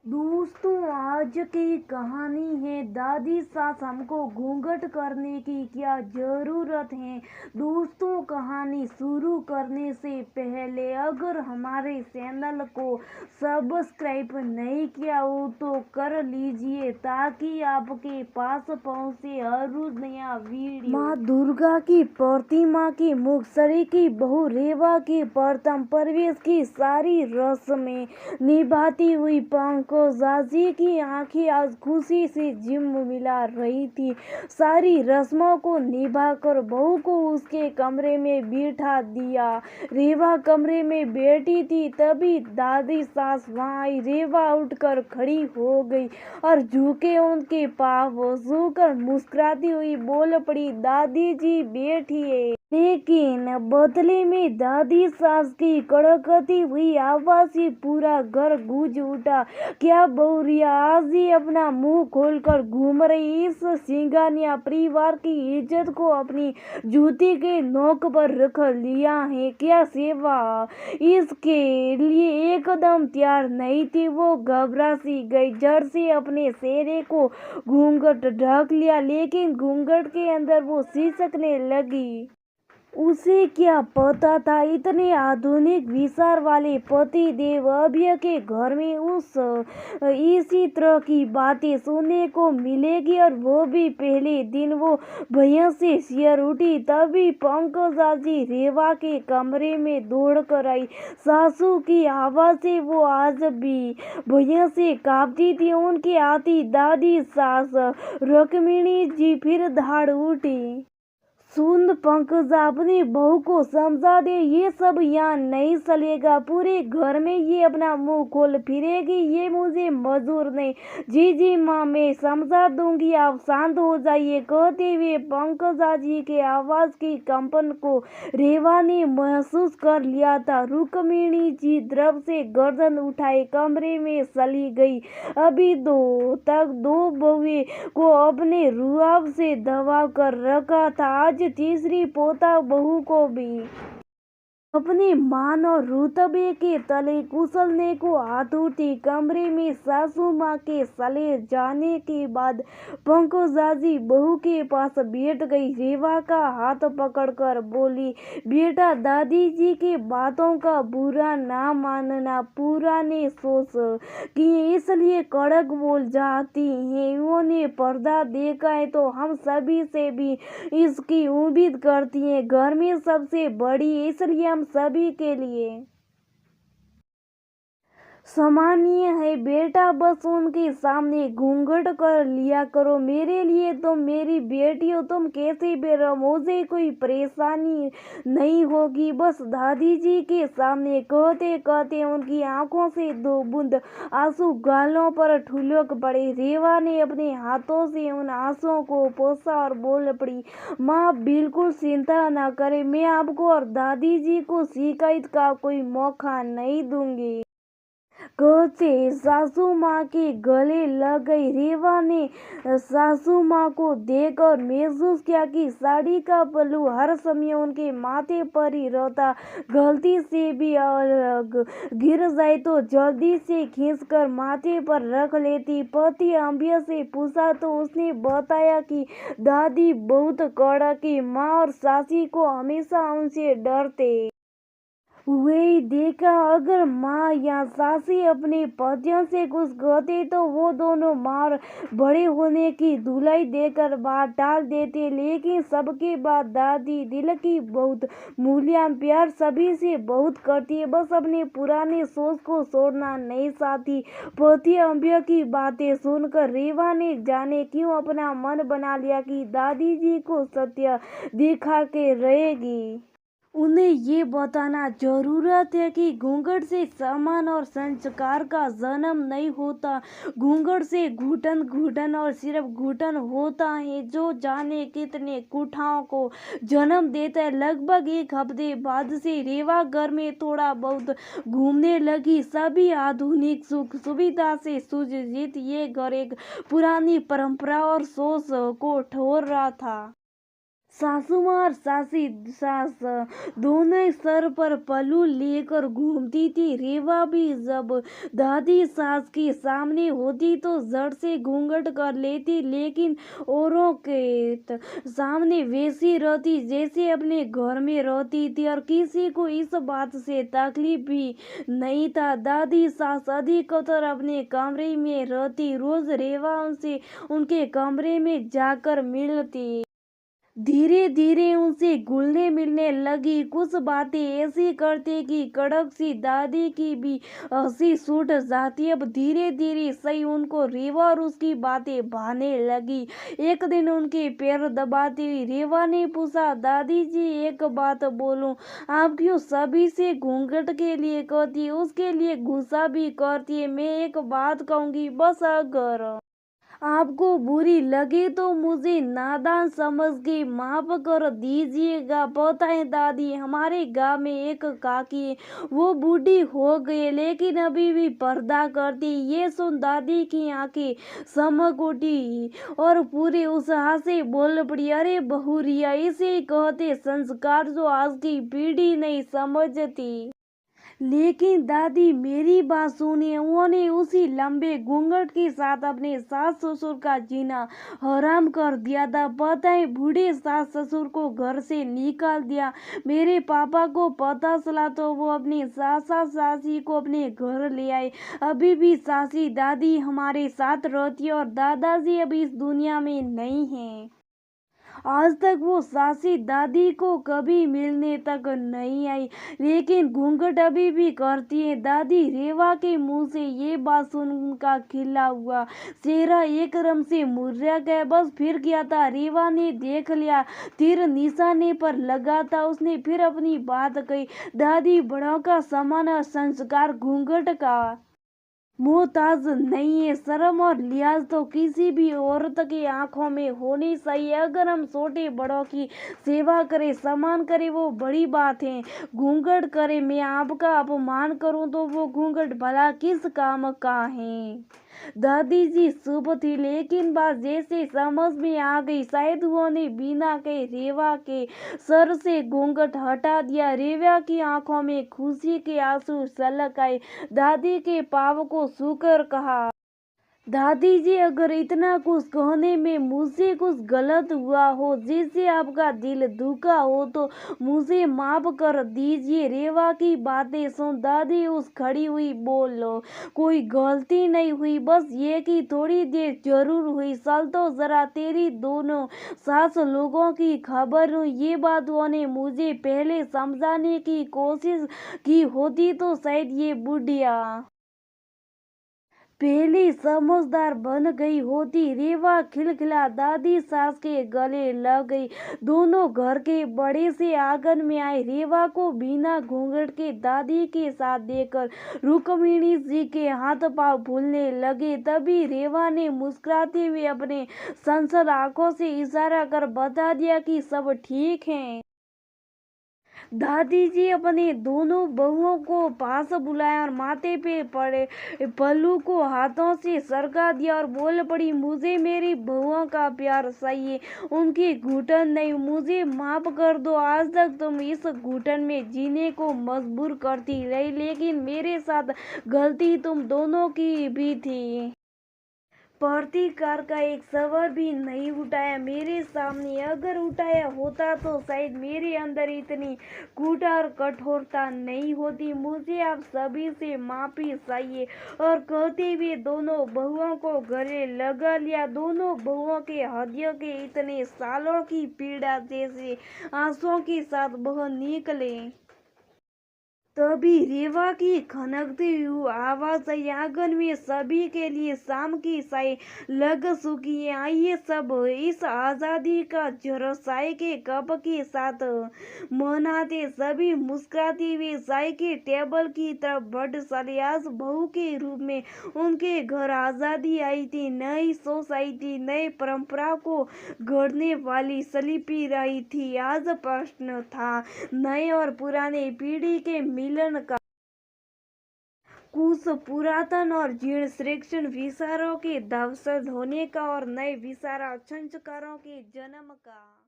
दोस्तों, आज की कहानी है दादी सास हमको घूंघट करने की क्या ज़रूरत है। दोस्तों, कहानी शुरू करने से पहले अगर हमारे चैनल को सब्सक्राइब नहीं किया हो तो कर लीजिए ताकि आपके पास पहुंचे हर रोज नया वीडियो। माँ दुर्गा की प्रतिमा की मुखसरी की बहू रेवा की प्रथम प्रवेश की सारी रस्में निभाती हुई पंकजाजी की आंखें आज खुशी से झिलमिला रही थी। सारी रस्मों को निभाकर बहू को उसके कमरे में बिठा दिया। रेवा कमरे में बैठी थी, तभी दादी सास वहां आई। रेवा उठकर खड़ी हो गई और झुके उनके पांव छूकर मुस्कुराती हुई बोल पड़ी, दादी जी बैठिए। लेकिन बदले में दादी सास की कड़कती हुई आवाज से पूरा घर गूंज उठा। क्या बहुरिया आज ही अपना मुंह खोलकर घूम रही? इस सिंघानिया परिवार की इज्जत को अपनी जूती के नोक पर रख लिया है क्या? सेवा इसके लिए एकदम तैयार नहीं थी। वो घबरा सी गई, जड़ से अपने चेहरे को घूंघट ढक लिया, लेकिन घूंघट के अंदर वो सिसकने लगी। उसे क्या पता था इतने आधुनिक विचार वाले पति देव अभय के घर में उस इसी तरह की बातें सुनने को मिलेगी, और वो भी पहले दिन। वो भैया से सिर उठी, तभी पंकजाजी रेवा के कमरे में दौड़ कर आई। सासू की आवाज से वो आज भी भैया से कांपती थी। उनके आती दादी सास रुक्मिणी जी फिर धाड़ उठी। सुन पंकजा, अपनी बहू को समझा दे, ये सब यहाँ नहीं चलेगा। पूरे घर में ये अपना मुंह खोल फिरेगी, ये मुझे मंजूर नहीं। जी जी माँ, मैं समझा दूंगी, आप शांत हो जाइए। कहते हुए पंकजा जी के आवाज की कंपन को रेवा ने महसूस कर लिया था। रुक्मिणी जी द्रव से गर्दन उठाए कमरे में चली गई। अभी तक दो बहुए को अपने रुआब से दबा कर रखा था, आज तीसरी पोता बहू को भी अपने मान और रुतबे के तले कुचलने को आतुरती। कमरे में सासू माँ के चले जाने के बाद पंकजाजी बहू के पास बैठ गई। रेवा का हाथ पकड़कर बोली, बेटा, दादी जी की बातों का बुरा ना मानना। पुराने सोच कि इसलिए कड़क बोल जाती हैं। इन्होंने पर्दा देखा है तो हम सभी से भी इसकी उम्मीद करती हैं। घर में सबसे बड़ी है, इसलिए हम सभी के लिए सामान्य है। बेटा, बस उनके सामने घूंघट कर लिया करो। मेरे लिए तुम मेरी बेटी हो, तुम कैसे भी रहो, मुझे कोई परेशानी नहीं होगी। बस दादी जी के सामने कहते कहते उनकी आंखों से दो बूंद आंसू गालों पर ठुलक पड़े। रेवा ने अपने हाथों से उन आंसुओं को पोंछा और बोल पड़ी, माँ बिल्कुल चिंता न करें, मैं आपको और दादी जी को शिकायत का कोई मौका नहीं दूंगी। कहते सासू माँ के गले लग गई। रेवा ने सासू माँ को देखकर महसूस किया कि साड़ी का पल्लू हर समय उनके माथे पर ही रहता। गलती से भी गिर जाए तो जल्दी से खींचकर माथे पर रख लेती। पति अम्बिया से पूछा तो उसने बताया कि दादी बहुत कड़क है, माँ और सासी को हमेशा उनसे डरते। वही देखा, अगर माँ या सासी अपने पतियों से कुछ कहते तो वो दोनों मार बड़े होने की धुलाई देकर बात टाल देते। लेकिन सबके बाद दादी दिल की बहुत मूल्यांकन प्यार सभी से बहुत करती है, बस अपने पुराने सोच को छोड़ना नहीं चाहती। पति अम्बिया की बातें सुनकर रेवा ने जाने क्यों अपना मन बना लिया कि दादी जी को सत्य दिखा के रहेगी। उन्हें ये बताना जरूरत है कि घूंघट से सम्मान और संस्कार का जन्म नहीं होता। घूंघट से घुटन घुटन और सिर्फ घुटन होता है, जो जाने कितने कुठाओं को जन्म देता है। लगभग एक हफ्ते बाद से रेवा घर में थोड़ा बहुत घूमने लगी। सभी आधुनिक सुख सुविधा से सुसज्जित ये घर एक पुरानी परंपरा और सोच को ठोर रहा था। सासू माँ और सासी सास दोनों ही सर पर पल्लू लेकर घूमती थी। रेवा भी जब दादी सास के सामने होती तो झट से घूंघट कर लेती, लेकिन औरों के सामने वैसी रहती जैसे अपने घर में रहती थी, और किसी को इस बात से तकलीफ भी नहीं था। दादी सास अधिकतर अपने कमरे में रहती। रोज रेवा उनसे उनके कमरे में जाकर मिलती, धीरे धीरे उनसे घुलने मिलने लगी। कुछ बातें ऐसी करती कि कड़क सी दादी की भी हंसी छूट जाती। अब धीरे धीरे सही उनको रेवा और उसकी बातें भाने लगी। एक दिन उनके पैर दबाती हुई रेवा ने पूछा, दादी जी एक बात बोलूं, आप क्यों सभी से घूंघट के लिए कहती, उसके लिए गुस्सा भी करती है। मैं एक बात कहूंगी, बस अगर आपको बुरी लगे तो मुझे नादान समझ के माफ कर दीजिएगा। पता है दादी, हमारे गांव में एक काकी है, वो बूढ़ी हो गई लेकिन अभी भी पर्दा करती। ये सुन दादी की आंखें चमक उठी और पूरे उत्साह से बोल पड़ी, अरे बहुरिया, इसे कहते संस्कार जो आज की पीढ़ी नहीं समझती। लेकिन दादी मेरी बात सुनिए, उन्होंने उसी लंबे घूंघट के साथ अपने सास ससुर का जीना हराम कर दिया था। पता है, बूढ़े सास ससुर को घर से निकाल दिया। मेरे पापा को पता चला तो वो अपनी सासा सासी को अपने घर ले आए। अभी भी सासी दादी हमारे साथ रहती है और दादाजी अभी इस दुनिया में नहीं है। आज तक वो सासी दादी को कभी मिलने तक नहीं आई, लेकिन घूंघट अभी भी करती है। दादी रेवा के मुंह से ये बात सुन उनका खिला हुआ चेहरा एकदम से मुर्झा गया। बस फिर क्या था, रेवा ने देख लिया, तीर निशाने पर लगा था। उसने फिर अपनी बात कही, दादी बड़ों का सम्मान और संस्कार घूंघट का मोहताज नहीं है। शर्म और लिहाज तो किसी भी औरत की आंखों में होनी चाहिए। अगर हम छोटे बड़ों की सेवा करें, सम्मान करें, वो बड़ी बात है। घूंघट करे, मैं आपका अपमान करूं तो वो घूंघट भला किस काम का है। दादी जी शुभ थी, लेकिन बात जैसे समझ में आ गई, शायद उन्होंने बिना कहे रेवा के सर से घूंघट हटा दिया। रेवा की आंखों में खुशी के आंसू छलक आए। दादी के पाँव को छूकर कहा, दादी जी अगर इतना कुछ कहने में मुझसे कुछ गलत हुआ हो, जिससे आपका दिल दुखा हो, तो मुझे माफ कर दीजिए। रेवा की बातें सुन दादी उस खड़ी हुई, बोलो कोई गलती नहीं हुई, बस ये कि थोड़ी देर जरूर हुई। चल तो जरा तेरी दोनों सास लोगों की खबर हुई। ये बात उन्होंने मुझे पहले समझाने की कोशिश की होती तो शायद ये बुढ़िया पहले समझदार बन गई होती। रेवा खिलखिला दादी सास के गले लग गई। दोनों घर के बड़े से आंगन में आए। रेवा को बिना घूंघट के दादी के साथ देखकर रुक्मिणी जी के हाथ पांव फूलने लगे। तभी रेवा ने मुस्कुराते हुए अपने संसल आंखों से इशारा कर बता दिया कि सब ठीक है। दादी जी अपने दोनों बहुओं को पास बुलाया और माथे पे पड़े पल्लू को हाथों से सरका दिया और बोल पड़ी, मुझे मेरी बहुओं का प्यार चाहिए, उनकी घुटन नहीं। मुझे माफ कर दो, आज तक तुम इस घुटन में जीने को मजबूर करती रही, लेकिन मेरे साथ गलती तुम दोनों की भी थी। प्रतिकार का एक सवाल भी नहीं उठाया मेरे सामने। अगर उठाया होता तो शायद मेरे अंदर इतनी कूट और कठोरता नहीं होती। मुझे आप सभी से माफी चाहिए। और कहते हुए दोनों बहुओं को गले लगा लिया। दोनों बहुओं के हृदय के इतने सालों की पीड़ा जैसे आंसुओं के साथ बह निकले। तभी रेवा की खनकती हुई आवाज आई, आंगन में सभी के लिए शाम की चाय लग चुकी है, आइए सब इस आजादी का जरा चाय के कप के साथ मनाते। सभी मुस्कुराते हुए चाय के टेबल की तरफ बढ़ चले। आज बहू के रूप में उनके घर आजादी आई थी, नई सोसाइटी नई परंपरा को गढ़ने वाली सलीपी रही थी। आज प्रश्न था नए और पुराने पीढ़ी के मिलन का, कुछ पुरातन और जीर्ण शिक्षण विचारों के ध्वस्त होने का और नए विचार संस्कारों के जन्म का।